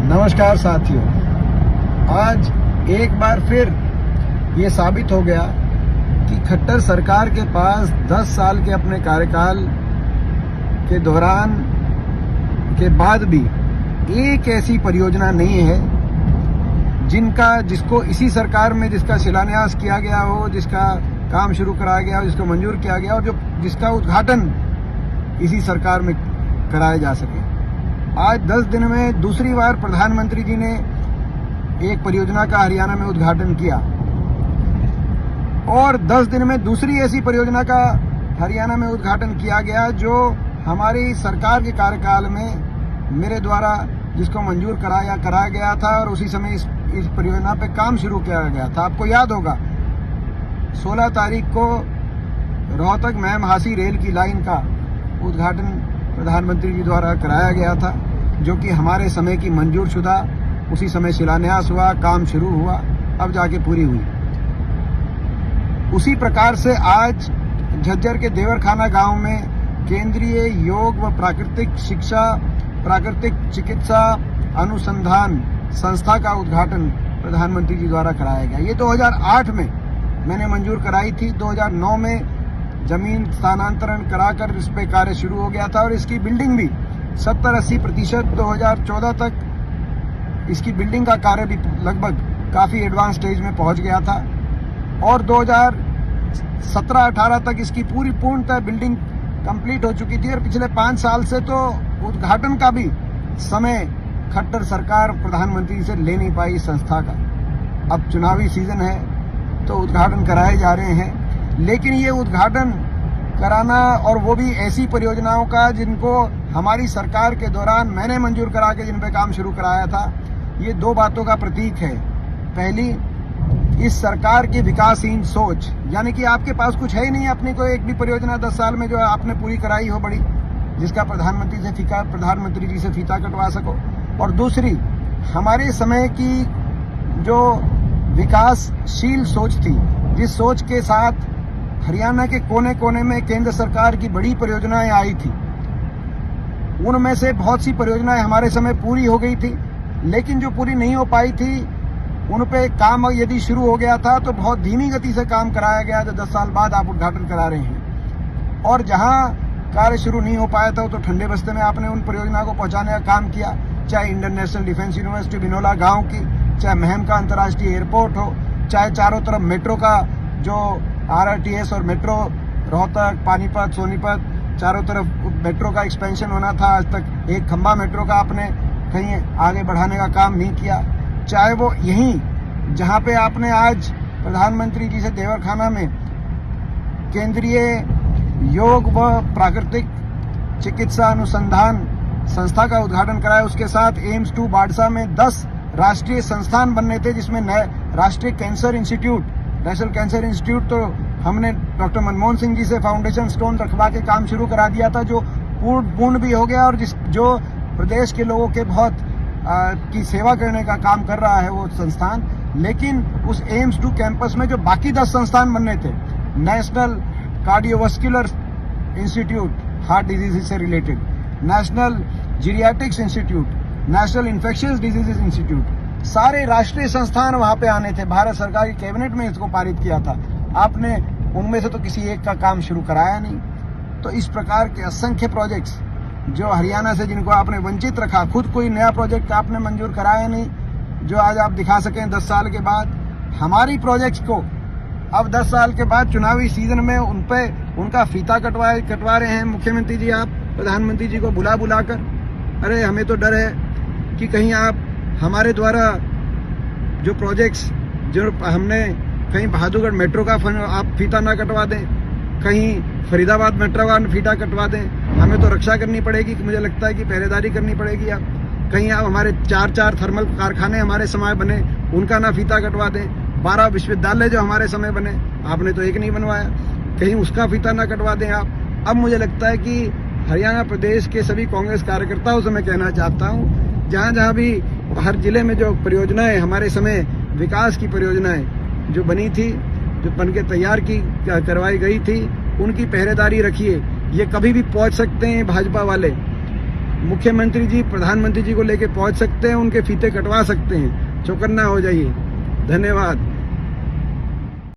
नमस्कार साथियों, आज एक बार फिर ये साबित हो गया कि खट्टर सरकार के पास 10 साल के अपने कार्यकाल के दौरान के बाद भी एक ऐसी परियोजना नहीं है जिसको इसी सरकार में जिसका शिलान्यास किया गया हो, जिसका काम शुरू कराया गया हो, जिसको मंजूर किया गया हो, जिसका उद्घाटन इसी सरकार में कराया जा सके। आज 10 दिन में दूसरी बार प्रधानमंत्री जी ने एक परियोजना का हरियाणा में उद्घाटन किया और 10 दिन में दूसरी ऐसी परियोजना का हरियाणा में उद्घाटन किया गया जो हमारी सरकार के कार्यकाल में मेरे द्वारा जिसको मंजूर कराया गया था और उसी समय इस परियोजना पे काम शुरू किया गया था। आपको याद होगा 16 तारीख को रोहतक महम हासी रेल की लाइन का उद्घाटन प्रधानमंत्री जी द्वारा कराया गया था, जो कि हमारे समय की मंजूर शुदा, उसी समय शिलान्यास हुआ, काम शुरू हुआ, अब जाके पूरी हुई। उसी प्रकार से आज झज्जर के देवरखाना गांव में केंद्रीय योग व प्राकृतिक चिकित्सा अनुसंधान संस्था का उद्घाटन प्रधानमंत्री जी द्वारा कराया गया। ये 2008 में मैंने मंजूर कराई थी। 2009 में जमीन स्थानांतरण कराकर इस पे कार्य शुरू हो गया था और इसकी बिल्डिंग भी 70-80% 2014 तक इसकी बिल्डिंग का कार्य भी लगभग काफी एडवांस स्टेज में पहुंच गया था और 2017-18 तक इसकी पूर्णतः बिल्डिंग कंप्लीट हो चुकी थी और पिछले 5 साल से तो उद्घाटन का भी समय खट्टर सरकार प्रधानमंत्री से ले नहीं पाई संस्था का। अब चुनावी सीजन है तो उद्घाटन कराए जा रहे हैं, लेकिन ये उद्घाटन कराना और वो भी ऐसी परियोजनाओं का जिनको हमारी सरकार के दौरान मैंने मंजूर करा के जिन पे काम शुरू कराया था, ये 2 बातों का प्रतीक है। पहली, इस सरकार की विकासहीन सोच, यानी कि आपके पास कुछ है ही नहीं, अपनी कोई एक भी परियोजना 10 साल में जो आपने पूरी कराई हो बड़ी, जिसका प्रधानमंत्री जी से फीता कटवा सको। और दूसरी, हमारे समय की जो विकासशील सोच थी, जिस सोच के साथ हरियाणा के कोने कोने में केंद्र सरकार की बड़ी परियोजनाएं आई थी, उनमें से बहुत सी परियोजनाएं हमारे समय पूरी हो गई थी, लेकिन जो पूरी नहीं हो पाई थी उन पे काम यदि शुरू हो गया था तो बहुत धीमी गति से काम कराया गया, जो 10 साल बाद आप उद्घाटन करा रहे हैं। और जहां कार्य शुरू नहीं हो पाया था तो ठंडे बस्ते में आपने उन परियोजना को पहुंचाने का काम किया, चाहे Indian national defence university Binola गांव की, चाहे महम का अंतर्राष्ट्रीय एयरपोर्ट हो, चाहे चारों तरफ मेट्रो का जो RRTS और मेट्रो रोहतक, पानीपत, सोनीपत, चारों तरफ मेट्रो का एक्सपेंशन होना था। आज तक एक खंबा मेट्रो का आपने कहीं आगे बढ़ाने का काम नहीं किया। चाहे वो यहीं जहां पे आपने आज प्रधानमंत्री जी से देवरखाना में केंद्रीय योग व प्राकृतिक चिकित्सा अनुसंधान संस्था का उद्घाटन कराया, उसके साथ एम्स 2 बाड़सा में 10 राष्ट्रीय संस्थान बनने थे, जिसमें नए राष्ट्रीय cancer institute, national cancer institute तो हमने डॉक्टर मनमोहन सिंह जी से फाउंडेशन स्टोन रखवा के काम शुरू करा दिया था, जो पूर्ण भी हो गया और जो प्रदेश के लोगों के बहुत की सेवा करने का काम कर रहा है वो संस्थान। लेकिन उस एम्स 2 कैंपस में जो बाकी 10 संस्थान बनने थे, national cardiovascular institute heart disease से related, national geriatrics institute, national infectious diseases institute, सारे राष्ट्रीय संस्थान वहां पे आने थे। भारत सरकार की कैबिनेट में इसको पारित किया था। आपने उनमें से तो किसी एक का काम शुरू कराया नहीं। तो इस प्रकार के असंख्य प्रोजेक्ट्स जो हरियाणा से जिनको आपने वंचित रखा, खुद कोई नया प्रोजेक्ट आपने मंजूर कराया नहीं, जो आज आप दिखा सकें 10 साल के बाद। हमारी प्रोजेक्ट्स को अब 10 साल के बाद चुनावी सीजन में उनका फीता कटवा रहे हैं मुख्यमंत्री जी, आप प्रधानमंत्री जी को बुला कर। अरे हमें तो डर है कि कहीं आप हमारे द्वारा जो प्रोजेक्ट्स जो हमने कहीं बहादुरगढ़ मेट्रो का आप फीता ना कटवा दें, कहीं फरीदाबाद मेट्रो का फीता कटवा दें। हमें तो रक्षा करनी पड़ेगी, मुझे लगता है कि पहरेदारी करनी पड़ेगी। आप कहीं आप हमारे 4 थर्मल कारखाने हमारे समय बने, उनका ना फीता कटवा दें। 12 विश्वविद्यालय जो हमारे समय बने, आपने तो एक नहीं बनवाया, कहीं उसका फीता ना कटवा दें आप। अब मुझे लगता है कि हरियाणा प्रदेश के सभी कांग्रेस कार्यकर्ताओं से मैं कहना चाहता हूँ, जहाँ भी हर जिले में जो परियोजनाएं हमारे समय विकास की परियोजनाएं जो बनी थी, जो बन के तैयार करवाई गई थी, उनकी पहरेदारी रखिए। ये कभी भी पहुंच सकते हैं भाजपा वाले, मुख्यमंत्री जी प्रधानमंत्री जी को लेके पहुंच सकते हैं, उनके फीते कटवा सकते हैं। चौकन्ना हो जाइए। धन्यवाद।